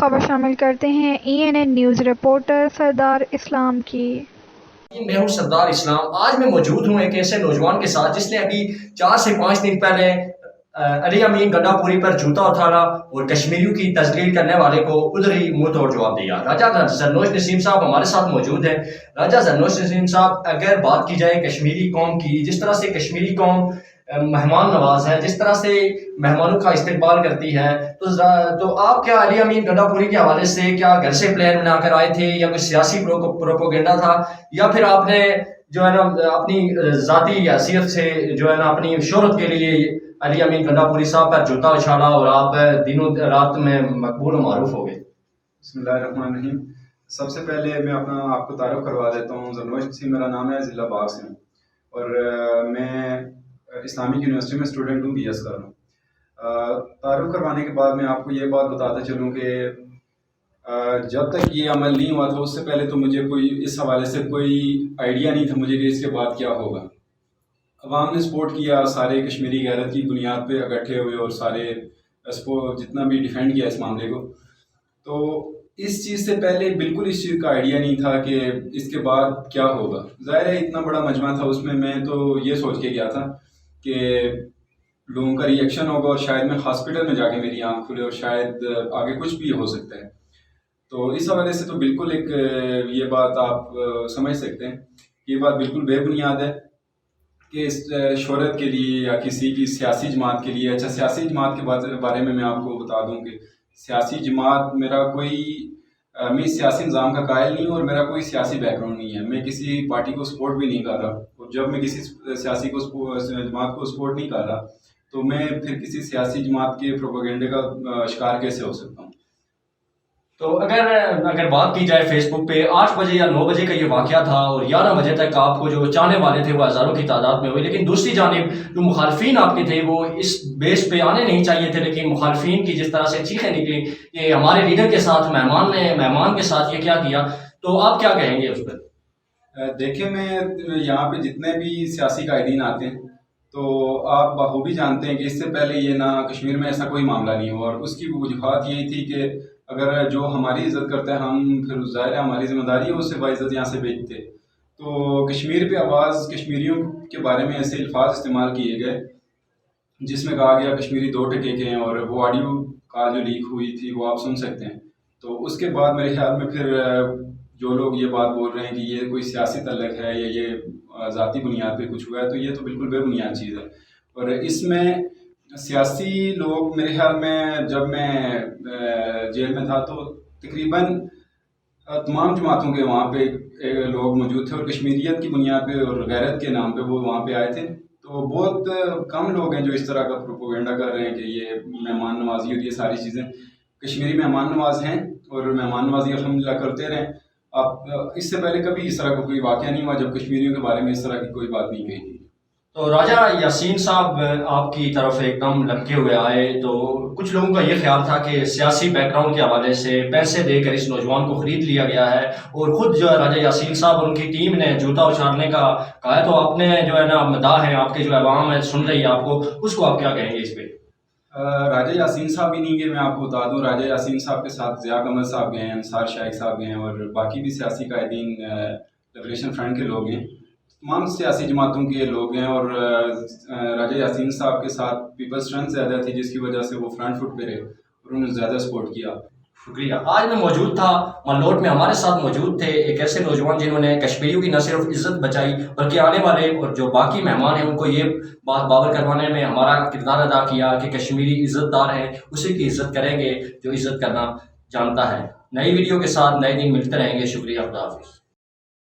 خبر شامل کرتے ہیں ENN نیوز رپورٹر سردار اسلام کی۔ میں ہوں سردار اسلام۔ آج میں موجود ہوں ایک ایسے نوجوان کے ساتھ جس نے ابھی 4 سے 5 دن پہلے علی امین گڈھا پوری پر جوتا اٹھالا اور کشمیریوں کی تذلیل کرنے والے کو ادھر ہی منہ توڑ جواب دیا۔ راجہ زرنوش نسیم صاحب ہمارے ساتھ موجود ہیں۔ راجہ زرنوش نسیم صاحب، اگر بات کی جائے کشمیری قوم کی، جس طرح سے کشمیری قوم مہمان نواز ہے، جس طرح سے مہمانوں کا استقبال کرتی ہے، تو آپ کیا علی امین گڈھا پوری کے حوالے سے کیا گھر سے پلان بنا کر آئے تھے، یا کوئی سیاسی پروپوگنڈا تھا، یا پھر آپ نے جو ہے نا اپنی ذاتی حیثیت سے جو ہے نا اپنی شہرت کے لیے علی امین گڈھا پوری صاحب پر جوتا اچھالا اور آپ دنوں رات میں مقبول و معروف ہو گئے؟ بسم اللہ الرحمن الرحیم۔ سب سے پہلے میں آپ کو تعارف کروا دیتا ہوں۔ زرنوش نسیم میرا نام ہے، ضلع باغ سے ہوں، اور میں اسلامک یونیورسٹی میں اسٹوڈنٹ ہوں، BS کر رہا ہوں۔ تعارف کروانے کے بعد میں آپ کو یہ بات بتاتا چلوں کہ جب تک یہ عمل نہیں ہوا تھا، اس سے پہلے تو مجھے کوئی اس حوالے سے کوئی آئیڈیا نہیں تھا مجھے کہ اس کے بعد کیا ہوگا۔ عوام نے سپورٹ کیا، سارے کشمیری غیرت کی بنیاد پہ اکٹھے ہوئے اور سارے جتنا بھی ڈیفینڈ کیا اس معاملے کو۔ تو اس چیز سے پہلے بالکل اس چیز کا آئیڈیا نہیں تھا کہ اس کے بعد کیا ہوگا۔ ظاہر ہے اتنا بڑا مجمع تھا، اس میں تو یہ سوچ کے گیا تھا کہ لوگوں کا ری ایکشن ہوگا اور شاید میں ہاسپٹل میں جا کے میری آنکھ کھلے اور شاید آگے کچھ بھی ہو سکتا ہے۔ تو اس حوالے سے تو بالکل ایک یہ بات آپ سمجھ سکتے ہیں، یہ بات بالکل بے بنیاد ہے کہ اس شہرت کے لیے یا کسی کی سیاسی جماعت کے لیے۔ اچھا، سیاسی جماعت کے بارے میں آپ کو بتا دوں کہ سیاسی جماعت میرا کوئی میں سیاسی نظام کا قائل نہیں ہوں اور میرا کوئی سیاسی بیک گراؤنڈ نہیں ہے۔ میں کسی پارٹی کو سپورٹ بھی نہیں کر رہا، اور جب میں کسی سیاسی جماعت کو سپورٹ نہیں کر رہا تو میں پھر کسی سیاسی جماعت کے پروپیگنڈے کا شکار کیسے ہو سکتا ہوں؟ تو اگر بات کی جائے فیس بک پہ 8 بجے یا 9 بجے کا یہ واقعہ تھا اور 11 بجے تک آپ کو جو چاہنے والے تھے وہ ہزاروں کی تعداد میں ہوئے، لیکن دوسری جانب جو مخالفین آپ کے تھے وہ اس بیس پہ آنے نہیں چاہیے تھے، لیکن مخالفین کی جس طرح سے چیخیں نکلی کہ ہمارے لیڈر کے ساتھ مہمان کے ساتھ یہ کیا، تو آپ کیا کہیں گے اس پر؟ دیکھیں، میں یہاں پہ جتنے بھی سیاسی قائدین آتے ہیں تو آپ بخوبی جانتے ہیں کہ اس سے پہلے یہ نہ کشمیر میں ایسا کوئی معاملہ نہیں ہوا، اور اس کی وجوہات یہی تھی کہ اگر جو ہماری عزت کرتا ہے ہم پھر ظاہر ہے ہماری ذمہ داری ہے اسے باعزت یہاں سے بھیجتے۔ تو کشمیر پہ آواز، کشمیریوں کے بارے میں ایسے الفاظ استعمال کیے گئے جس میں کہا گیا کشمیری 2 ٹکے کے ہیں، اور وہ آڈیو کا جو لیک ہوئی تھی وہ آپ سن سکتے ہیں۔ تو اس کے بعد میرے خیال میں پھر جو لوگ یہ بات بول رہے ہیں کہ یہ کوئی سیاسی تعلق ہے یا یہ ذاتی بنیاد پہ کچھ ہوا ہے، تو یہ تو بالکل بے بنیاد چیز ہے۔ اور اس میں سیاسی لوگ، میرے خیال میں جب میں جیل میں تھا تو تقریباً تمام جماعتوں کے وہاں پہ لوگ موجود تھے، اور کشمیریت کی بنیاد پہ اور غیرت کے نام پہ وہ وہاں پہ آئے تھے۔ تو بہت کم لوگ ہیں جو اس طرح کا پروپوگنڈا کر رہے ہیں کہ یہ مہمان نوازی اور یہ ساری چیزیں۔ کشمیری مہمان نواز ہیں اور مہمان نوازی الحمدللہ کرتے رہیں۔ آپ اس سے پہلے کبھی اس طرح کا کوئی واقعہ نہیں ہوا جب کشمیریوں کے بارے میں اس طرح کی کوئی بات نہیں کہی تھی۔ تو راجہ یاسین صاحب آپ کی طرف ایک دم لمکے ہوئے آئے، تو کچھ لوگوں کا یہ خیال تھا کہ سیاسی بیک گراؤنڈ کے حوالے سے پیسے دے کر اس نوجوان کو خرید لیا گیا ہے، اور خود جو ہے راجہ یاسین صاحب اور ان کی ٹیم نے جوتا اچھالنے کا کہا ہے، تو آپ نے جو ہے نا مداح ہیں، آپ کے جو عوام ہے سن رہی ہے آپ کو، اس کو آپ کیا کہیں گے اس پہ؟ راجہ یاسین صاحب ہی نہیں گئے، میں آپ کو بتا دوں راجہ یاسین صاحب کے ساتھ ضیاء قمر صاحب گئے ہیں، انصار شائق صاحب گئے ہیں، اور باقی بھی سیاسی قائدین لبریشن فرنٹ کے لوگ ہیں، تمام سیاسی جماعتوں کے لوگ ہیں۔ اور راجہ یاسین صاحب کے ساتھ پیپلز اسٹرینتھ زیادہ تھی جس کی وجہ سے وہ فرنٹ فٹ پہ رہے اور انہوں نے زیادہ سپورٹ کیا۔ شکریہ۔ آج میں موجود تھا ملوٹ میں، ہمارے ساتھ موجود تھے ایک ایسے نوجوان جنہوں نے کشمیریوں کی نہ صرف عزت بچائی بلکہ آنے والے اور جو باقی مہمان ہیں ان کو یہ بات باور کروانے میں ہمارا کردار ادا کیا کہ کشمیری عزت دار ہیں، اسی کی عزت کریں گے جو عزت کرنا جانتا ہے۔ نئی ویڈیو کے ساتھ نئے دن ملتے رہیں گے۔ شکریہ، خدا حافظ۔